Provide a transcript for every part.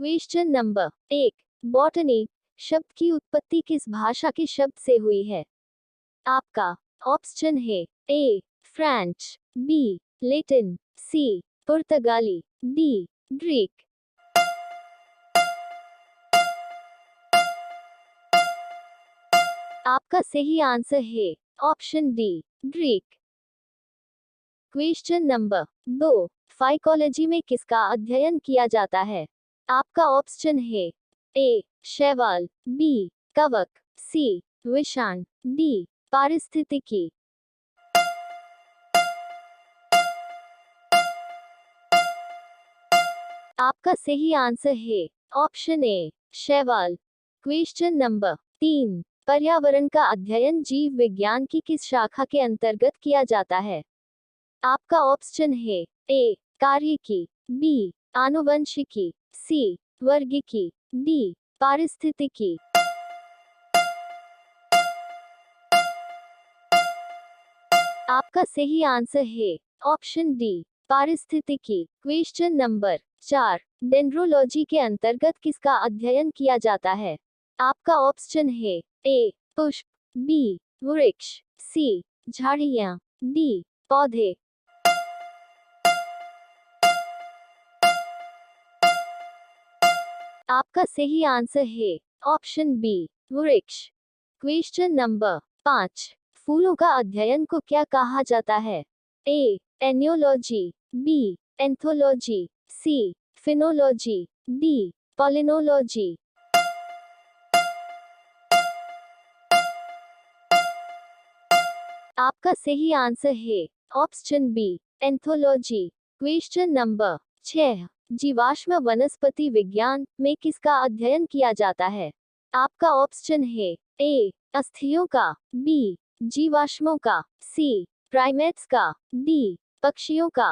Question number 1, botany शब्द की उत्पत्ति किस भाषा के शब्द से हुई है? आपका ऑप्शन है ए फ्रेंच, बी लैटिन, सी पुर्तगाली, डी ग्रीक। आपका सही आंसर है option D Greek. Question number 2, phycology में किसका अध्ययन किया जाता है? आपका ऑप्शन है ए शैवाल, बी कवक, सी विषाण, डी पारिस्थितिकी। आपका सही आंसर है ऑप्शन ए शैवाल। क्वेश्चन नंबर 3, पर्यावरण का अध्ययन जीव विज्ञान की किस शाखा के अंतर्गत किया जाता है? आपका ऑप्शन है ए कार्यिकी, बी आनुवंशिकी, सी वर्गीकी, डी पारिस्थितिकी। आपका सही आंसर है ऑप्शन डी पारिस्थितिकी। क्वेश्चन नंबर 4, डेंड्रोलॉजी के अंतर्गत किसका अध्ययन किया जाता है? आपका ऑप्शन है ए पुष्प, बी वृक्ष, सी झाड़ियां, डी पौधे। आपका सही आंसर है ऑप्शन बी वृक्ष। क्वेश्चन नंबर 5, फूलों का अध्ययन को क्या कहा जाता है? ए एनियोलॉजी, B anthology, C phenology, D palynology. आपका सही आंसर है option B anthology. Question number 6, जीवाश्म वनस्पति विज्ञान में किसका अध्ययन किया जाता है? आपका ऑप्शन है ए अस्थियों का, बी जीवाश्मों का, सी प्राइमेट्स का, डी पक्षियों का।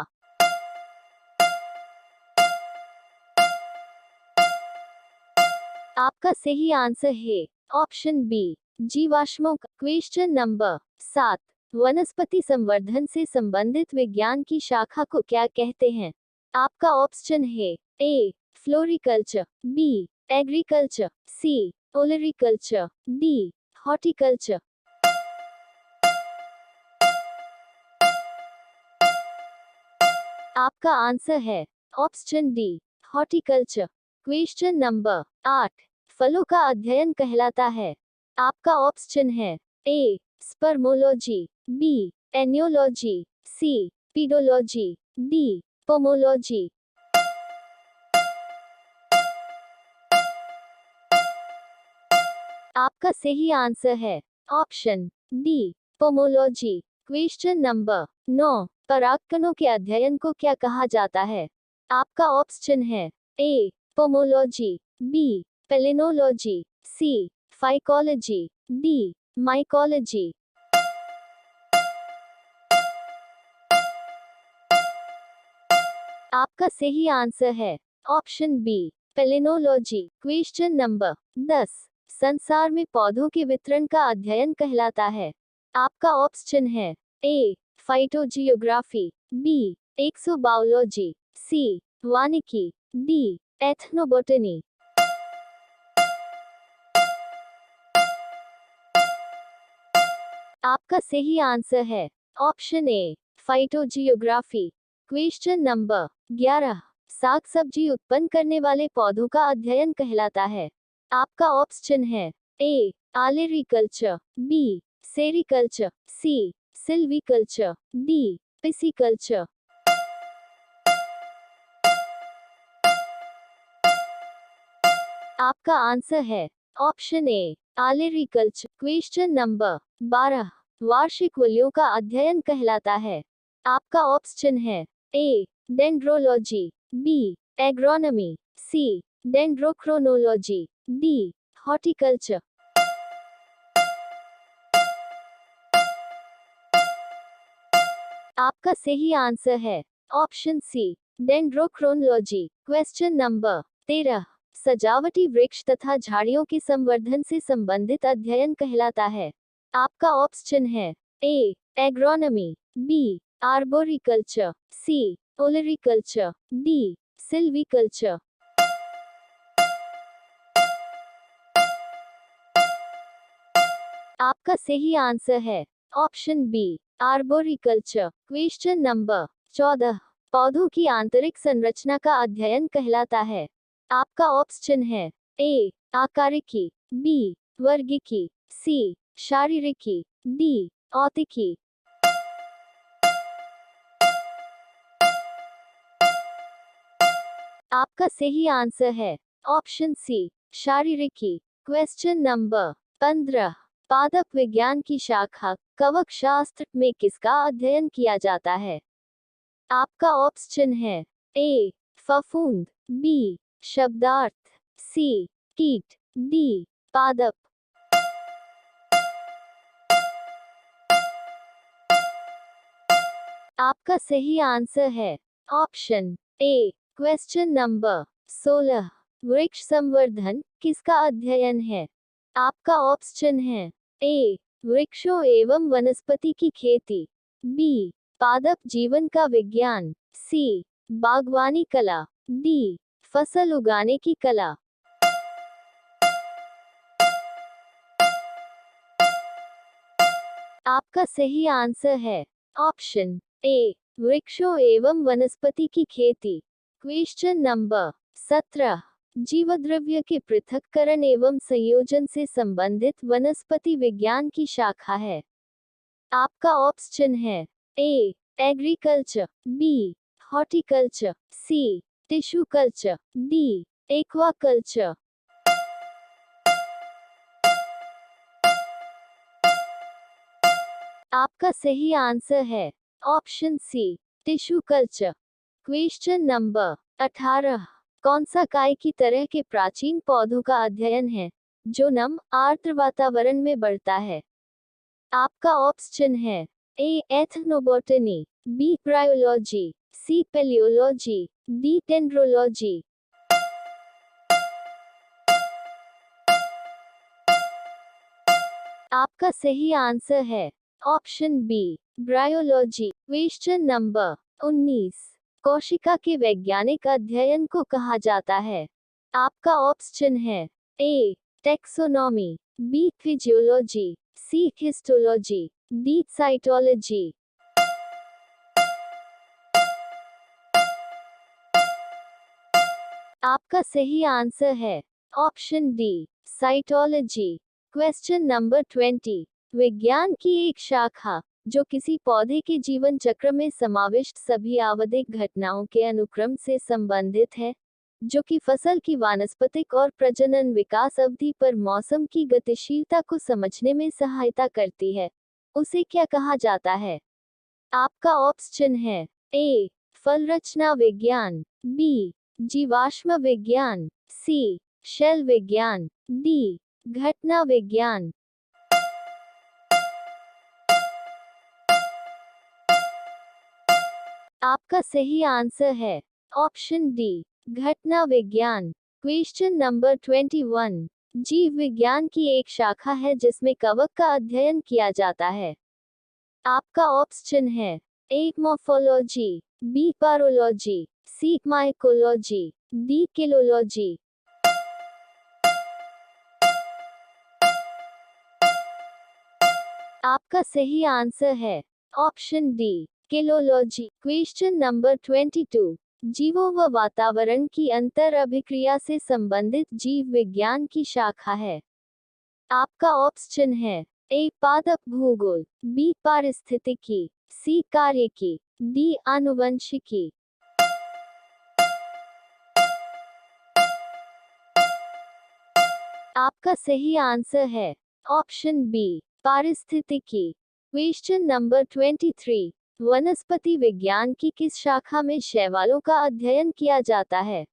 आपका सही आंसर है ऑप्शन बी जीवाश्मों का। क्वेश्चन नंबर 7, वनस्पति संवर्धन से संबंधित विज्ञान की शाखा को क्या कहते हैं? आपका ऑप्शन है ए फ्लोरिकल्चर, बी एग्रीकल्चर, सी ओलरिकल्चर, डी हॉर्टिकल्चर। आपका आंसर है option D horticulture. Question number 8, फलों का अध्ययन कहलाता है? आपका ऑप्शन है ए स्पर्मोलॉजी, बी एनियोलॉजी, सी पीडोलॉजी, डी पोमोलॉजी। आपका सही आंसर है option D pomology. Question number 9, परागकणों के अध्ययन को क्या कहा जाता है? आपका ऑप्शन है A pomology, B palynology, C phycology, D mycology. आपका सही आंसर है option B palynology. Question number 10, संसार में पौधों के वितरण का अध्ययन कहलाता है? आपका ऑप्शन है ए फाइटोजियोग्राफी, बी एक्सोबायोलॉजी, सी वानिकी, डी एथनोबोटनी। आपका सही आंसर है ऑप्शन ए फाइटोजियोग्राफी। क्वेश्चन नंबर 11, साग सब्जी उत्पन्न करने वाले पौधों का अध्ययन कहलाता है? आपका ऑप्शन है ए आलेरिकल्चर, बी सेरिकल्चर, सी सिल्वीकल्चर, डी पिसिकल्चर। आपका आंसर है ऑप्शन ए आलेरिकल्चर। क्वेश्चन नंबर 12, वार्षिक वलयों का अध्ययन कहलाता है? आपका ऑप्शन है A dendrology, B agronomy, C dendrochronology, D horticulture. आपका सही आंसर है option C dendrochronology. Question number 13, सजावटी वृक्ष तथा झाड़ियों के संवर्धन से संबंधित अध्ययन कहलाता है? आपका ऑप्शन है A agronomy, B arboriculture, C olericulture, D silviculture. आपका सही आंसर है option B, arboriculture. Question number 14, पौधों की आंतरिक संरचना का अध्ययन कहलाता है। आपका ऑप्शन है ए, आकारिकी, बी, वर्गिकी, सी, शारीरिकी, डी, औतिकी। आपका सही आंसर है ऑप्शन सी, शारीरिकी। क्वेश्चन नंबर 15, पादप विज्ञान की शाखा कवक शास्त्र में किसका अध्ययन किया जाता है? आपका ऑप्शन है ए, फफूंद, बी, शब्दार्थ, सी, कीट, डी, पादप। आपका सही आंसर है ऑप्शन ए। क्वेश्चन नंबर 16, वृक्ष संवर्धन किसका अध्ययन है? आपका ऑप्शन है ए, वृक्षों एवं वनस्पति की खेती, बी, पादप जीवन का विज्ञान, सी, बागवानी कला, डी, फसल उगाने की कला। आपका सही आंसर है ऑप्शन ए, वृक्षों एवं वनस्पति की खेती। क्वेश्चन नंबर 17, जीवद्रव्य के पृथक्करण एवं संयोजन से संबंधित वनस्पति विज्ञान की शाखा है। आपका ऑप्शन है A, agriculture, B, horticulture, C, tissue culture, D, aquaculture. आपका सही आंसर है option C, tissue culture. Question number 18, कौन सा काय की तरह के प्राचीन पौधों का अध्ययन है जो नम आर्द्र वातावरण में बढ़ता है? आपका ऑप्शन है A, ethnobotany, B, cryology, C, paleology, D, dendrology. आपका सही आंसर है option B, bryology. Question number 19, कोशिका के वैज्ञानिक अध्ययन को कहा जाता है। आपका ऑप्शन है ए, टेक्सोनॉमी, बी, फिजियोलॉजी, सी, हिस्टोलॉजी, डी, साइटोलॉजी। आपका सही आंसर है option D, cytology. Question number 20, विज्ञान की एक शाखा जो किसी पौधे के जीवन चक्र में समाविष्ट सभी आवधिक घटनाओं के अनुक्रम से संबंधित है, जो कि फसल की वानस्पतिक और प्रजनन विकास अवधि पर मौसम की गतिशीलता को समझने में सहायता करती है, उसे क्या कहा जाता है? आपका ऑप्शन है ए, फलरचना विज्ञान, बी, जीवाश्म विज्ञान, सी, शेल विज्ञान, डी, घटना विज्ञान। आपका सही आंसर है ऑप्शन डी, घटना विज्ञान। क्वेश्चन नंबर 21, जीव विज्ञान की एक शाखा है जिसमें कवक का अध्ययन किया जाता है। आपका ऑप्शन है ए, मॉर्फोलॉजी, बी, पारोलॉजी, सी, माइकोलॉजी, डी, किलोलॉजी। आपका सही आंसर है ऑप्शन डी, किलोलॉजी। क्वेश्चन नंबर 22, जीवों व वातावरण की अंतर अभिक्रिया से संबंधित जीव विज्ञान की शाखा है। आपका ऑप्शन है ए, पादप भूगोल, बी, पारिस्थितिकी, सी, कार्यकी, डी, आनुवंशिकी। आपका सही आंसर है ऑप्शन बी, पारिस्थितिकी। क्वेश्चन नंबर 23, वनस्पति विज्ञान की किस शाखा में शैवालों का अध्ययन किया जाता है?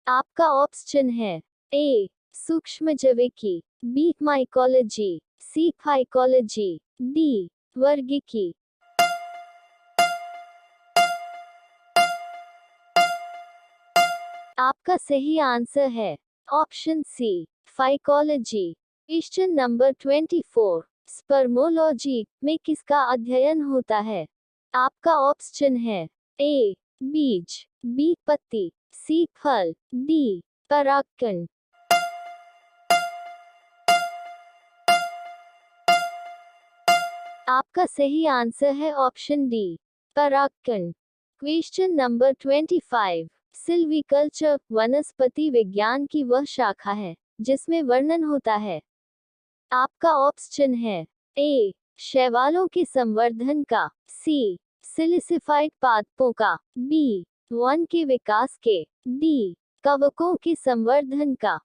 आपका ऑप्शन है ए, सूक्ष्मजैविकी, B, mycology, C, phycology, D, वर्गिकी। आपका सही आंसर है option C, phycology. Question number 24, spermology में किसका अध्ययन होता है? आपका ऑप्शन है ए, बीज, बी, पत्ती, सी, फल, डी, परागकण। आपका सही आंसर है ऑप्शन डी, परागकण। Question number 25। सिल्वीकल्चर वनस्पति विज्ञान की वह शाखा है जिसमें वर्णन होता है। आपका ऑप्शन है ए, शैवालों के संवर्धन का, सी, सिलिसिफाइड पादपों का, बी, वन के विकास के, डी, कवकों के संवर्धन का।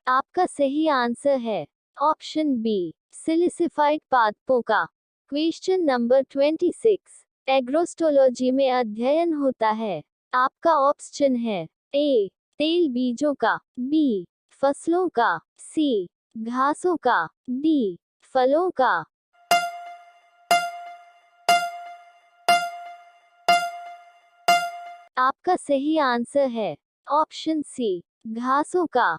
आपका सही आंसर है ऑप्शन बी, सिलिसिफाइड पादपों का। Question number 26। एग्रोस्टोलॉजी में अध्ययन होता है। आपका ऑप्शन है ए, तेल बीजों का, बी, फसलों का, सी, घासों का, डी, फलों का। आपका सही आंसर है ऑप्शन सी, घासों का।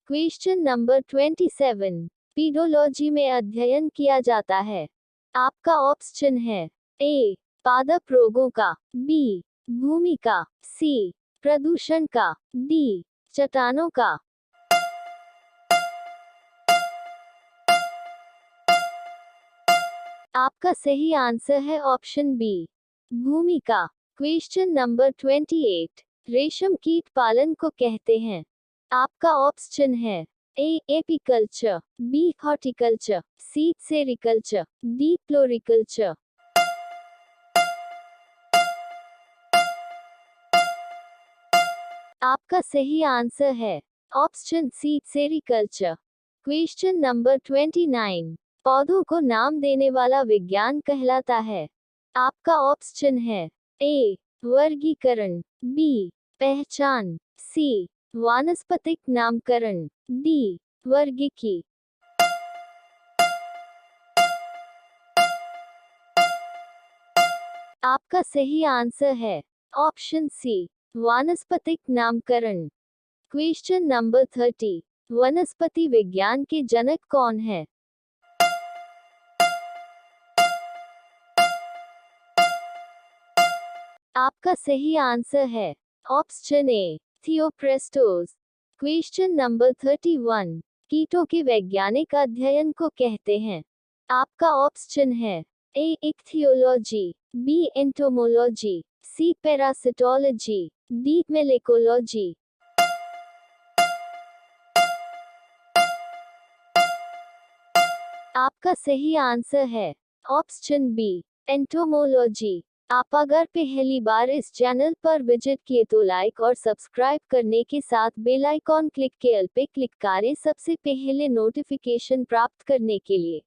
Question number 27। पीडोलॉजी में अध्ययन किया जाता है। आपका ऑप्शन है ए, पादप रोगों का, बी, भूमि का, सी, प्रदूषण का, डी, चट्टानों का। आपका सही आंसर है ऑप्शन बी, भूमि का। Question number 28। रेशम कीट पालन को कहते हैं। आपका ऑप्शन है A, apiculture, B, horticulture, C, sericulture, D, floriculture. आपका सही आंसर है option C, sericulture. Question number 29। पौधों को नाम देने वाला विज्ञान कहलाता है। आपका ऑप्शन है ए, वर्गीकरण, बी, पहचान, सी, वानस्पतिक नामकरण, डी, वर्गीकी। आपका सही आंसर है ऑप्शन सी, वानस्पतिक नामकरण। Question number 30। वनस्पति विज्ञान के जनक कौन है? आपका सही आंसर है option a, Theophrastus. Question number 31। कीटों के वैज्ञानिक अध्ययन को कहते हैं। आपका ऑप्शन है ए, इक्थियोलॉजी, बी, एंटोमोलॉजी, सी, पैरासिटोलॉजी, डी, मेलेकोलॉजी। आपका सही आंसर है ऑप्शन बी, एंटोमोलॉजी। आप अगर पहली बार इस चैनल पर विजिट किए तो लाइक और सब्सक्राइब करने के साथ बेल आइकॉन क्लिक के ऑल पे क्लिक करें सबसे पहले नोटिफिकेशन प्राप्त करने के लिए।